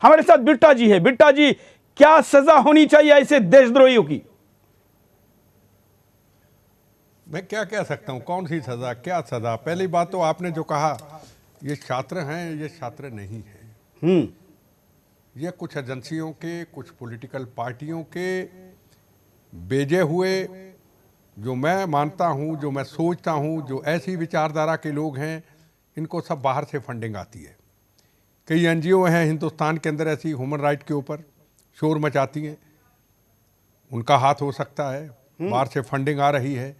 हमारे साथ बिट्टा जी है। बिट्टा जी, क्या सजा होनी चाहिए ऐसे देशद्रोहियों की? मैं क्या कह सकता हूँ, कौन सी सजा, क्या सजा? पहली बात तो आपने जो कहा, ये छात्र हैं, ये छात्र नहीं हैं। ये कुछ एजेंसियों के, कुछ पॉलिटिकल पार्टियों के भेजे हुए, जो मैं मानता हूँ, जो मैं सोचता हूँ, जो ऐसी विचारधारा के लोग हैं, इनको सब बाहर से फंडिंग आती है। कई एनजीओ हैं हिंदुस्तान के अंदर ऐसी ह्यूमन राइट के ऊपर शोर मचाती हैं, उनका हाथ हो सकता है, बाहर से फंडिंग आ रही है।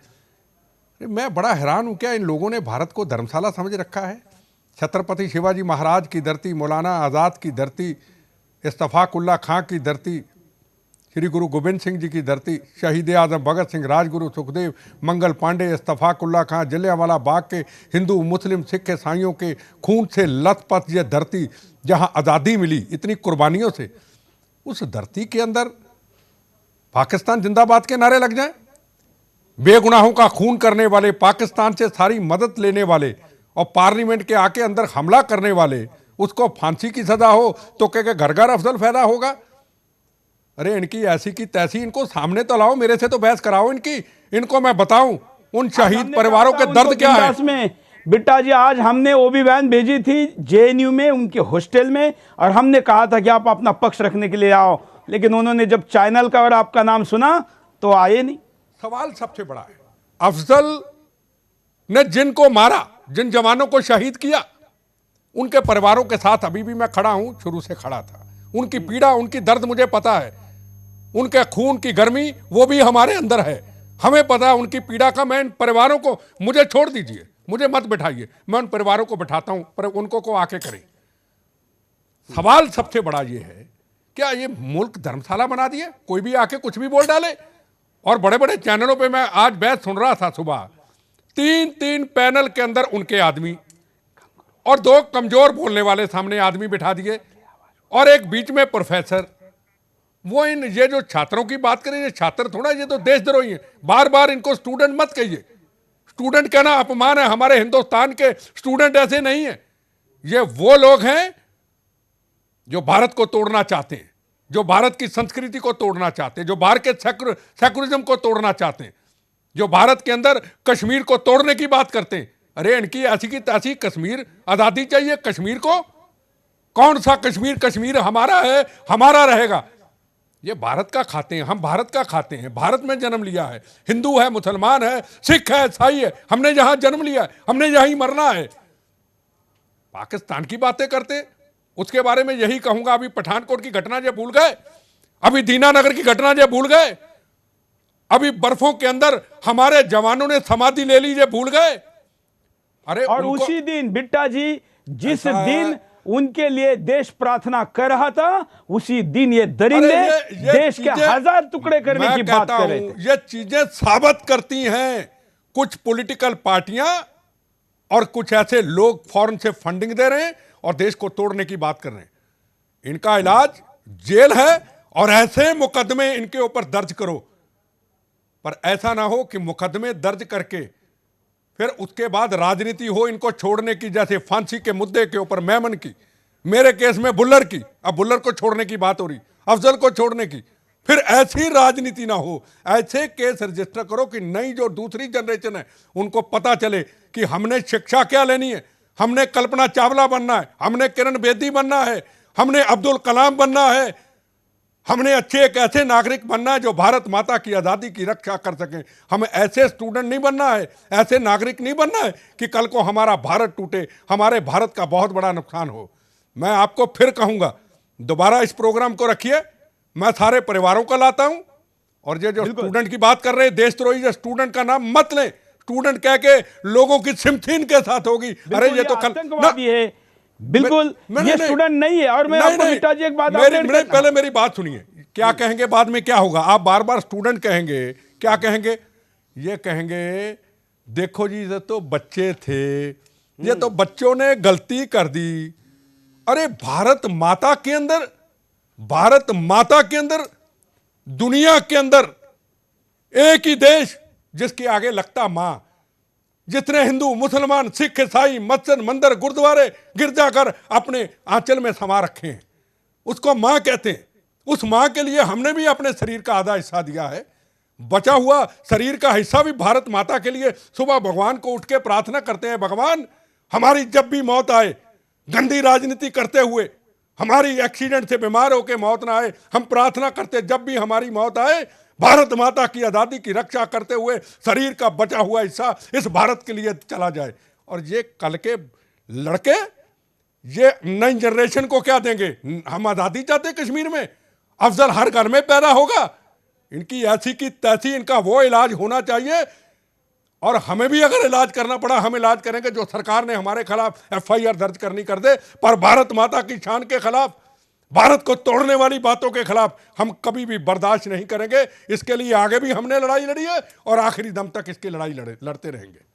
मैं बड़ा हैरान हूँ, क्या इन लोगों ने भारत को धर्मशाला समझ रखा है? छत्रपति शिवाजी महाराज की धरती, मौलाना आज़ाद की धरती, इस्तफाकुल्ला खां की धरती, श्री गुरु गोविंद सिंह जी की धरती, शहीद आजम भगत सिंह, राजगुरु सुखदेव, मंगल पांडे, इस्तफाकुल्ला खां, जलियांवाला बाग के हिंदू, मुस्लिम, सिख, ईसाइयों के खून से लथपथ ये धरती, जहाँ आज़ादी मिली इतनी कुर्बानियों से, उस धरती के अंदर पाकिस्तान जिंदाबाद के नारे लग जाएं? बेगुनाहों का खून करने वाले, पाकिस्तान से सारी मदद लेने वाले और पार्लियामेंट के आके अंदर हमला करने वाले, उसको फांसी की सजा हो तो क्या घर घर अफजल फैदा होगा? अरे इनकी ऐसी की तैसी, इनको सामने तो लाओ, मेरे से तो बहस कराओ इनकी, इनको मैं बताऊं उन शहीद परिवारों के दर्द क्या है। बिट्टा जी, आज हमने ओबी वैन भेजी थी जेएनयू में, उनके हॉस्टल में, और हमने कहा था कि आप अपना पक्ष रखने के लिए आओ, लेकिन उन्होंने जब चैनल का और आपका नाम सुना तो आए नहीं। सवाल सबसे बड़ा है, अफजल ने जिनको मारा, जिन जवानों को शहीद किया, उनके परिवारों के साथ अभी भी मैं खड़ा हूं, शुरू से खड़ा था। उनकी पीड़ा, उनकी दर्द मुझे पता है, उनके खून की गर्मी वो भी हमारे अंदर है, हमें पता है उनकी पीड़ा का। मैं इन परिवारों को, मुझे छोड़ दीजिए, मुझे मत बिठाइए, मैं उन परिवारों को बिठाता हूं, पर उनको को आके करें। सवाल सबसे बड़ा ये है, क्या ये मुल्क धर्मशाला बना दिए? कोई भी आके कुछ भी बोल डाले। और बड़े बड़े चैनलों पे मैं आज बहस सुन रहा था सुबह, तीन पैनल के अंदर उनके आदमी और 2 कमजोर बोलने वाले सामने आदमी बिठा दिए, और एक बीच में प्रोफेसर। वो इन ये जो छात्रों की बात करें, ये छात्र थोड़ा, ये तो देशद्रोही हैं। बार बार इनको स्टूडेंट मत कहिए, स्टूडेंट कहना अपमान है। हमारे हिंदुस्तान के स्टूडेंट ऐसे नहीं है, ये वो लोग हैं जो भारत को तोड़ना चाहते हैं, जो भारत की संस्कृति को तोड़ना चाहते हैं, जो भारत के सेकुलरिज्म को तोड़ना चाहते हैं, जो भारत के अंदर कश्मीर को तोड़ने की बात करते हैं। अरे इनकी ऐसी की तैसी, कश्मीर आजादी चाहिए। कश्मीर को, कौन सा कश्मीर? कश्मीर हमारा है, हमारा रहेगा। ये भारत का खाते हैं, हम भारत का खाते हैं, भारत में जन्म लिया है, हिंदू है, मुसलमान है, सिख है, ईसाई है, हमने यहां जन्म लिया है, हमने यहीं मरना है। पाकिस्तान की बातें करते, उसके बारे में यही कहूंगा, अभी पठानकोट की घटना जो भूल गए, अभी दीनानगर की घटना जो भूल गए, अभी बर्फों के अंदर हमारे जवानों ने समाधि ले ली, जो भूल गए। अरे और उसी दिन बिट्टा जी, जिस दिन उनके लिए देश प्रार्थना कर रहा था, उसी दिन ये दरिंदे देश के 1000 टुकड़े करने की बात कर रहे थे। ये चीजें साबित करती हैं कुछ पॉलिटिकल पार्टियां और कुछ ऐसे लोग फौरन से फंडिंग दे रहे हैं और देश को तोड़ने की बात कर रहे हैं। इनका इलाज जेल है, और ऐसे मुकदमे इनके ऊपर दर्ज करो, पर ऐसा ना हो कि मुकदमे दर्ज करके फिर उसके बाद राजनीति हो इनको छोड़ने की, जैसे फांसी के मुद्दे के ऊपर मेमन की, मेरे केस में बुल्लर की, अब बुल्लर को छोड़ने की बात हो रही, अफजल को छोड़ने की। फिर ऐसी राजनीति ना हो, ऐसे केस रजिस्टर करो कि नई जो दूसरी जनरेशन है उनको पता चले कि हमने शिक्षा क्या लेनी है, हमने कल्पना चावला बनना है, हमने किरण बेदी बनना है, हमने अब्दुल कलाम बनना है, हमने अच्छे एक ऐसे नागरिक बनना है जो भारत माता की आज़ादी की रक्षा कर सकें। हमें ऐसे स्टूडेंट नहीं बनना है, ऐसे नागरिक नहीं बनना है कि कल को हमारा भारत टूटे, हमारे भारत का बहुत बड़ा नुकसान हो। मैं आपको फिर कहूंगा, दोबारा इस प्रोग्राम को रखिए, मैं सारे परिवारों को लाता हूं। और ये जो स्टूडेंट की बात कर रहे हैं, देशद्रोही, जो स्टूडेंट का नाम मत लें, स्टूडेंट कह के लोगों की सिम्पथी इनके साथ होगी। अरे ये तो आतंकवादी है, बिल्कुल ये स्टूडेंट नहीं है। और मैं आपको बिट्टा जी एक बात, पहले मेरी बात सुनिए, क्या कहेंगे बाद में क्या होगा? आप बार बार स्टूडेंट कहेंगे, क्या कहेंगे? ये कहेंगे देखो जी ये तो बच्चे थे, ये तो बच्चों ने गलती कर दी। अरे भारत माता के अंदर, भारत माता के अंदर, दुनिया के अंदर एक ही देश जिसके आगे लगता मां, जितने हिंदू, मुसलमान, सिख, ईसाई, मस्जिद, मंदिर, गुरुद्वारे, गिरजाघर अपने आंचल में समा रखे हैं, उसको मां कहते हैं। उस मां के लिए हमने भी अपने शरीर का आधा हिस्सा दिया है। बचा हुआ शरीर का हिस्सा भी भारत माता के लिए सुबह भगवान को उठ के प्रार्थना करते हैं, भगवान हमारी जब भी मौत आए, गंदी राजनीति करते हुए हमारी एक्सीडेंट से बीमार होकर मौत ना आए, हम प्रार्थना करते जब भी हमारी मौत आए भारत माता की आज़ादी की रक्षा करते हुए शरीर का बचा हुआ हिस्सा इस भारत के लिए चला जाए। और ये कल के लड़के ये नई जनरेशन को क्या देंगे? हम आज़ादी चाहते कश्मीर में, अफजल हर घर में पैदा होगा, इनकी ऐसी की तैसी इनका वो इलाज होना चाहिए। और हमें भी अगर इलाज करना पड़ा हम इलाज करेंगे। जो सरकार ने हमारे खिलाफ FIR दर्ज करनी कर दे, पर भारत माता की शान के खिलाफ, भारत को तोड़ने वाली बातों के खिलाफ हम कभी भी बर्दाश्त नहीं करेंगे। इसके लिए आगे भी हमने लड़ाई लड़ी है और आखिरी दम तक इसकी लड़ाई लड़ते रहेंगे।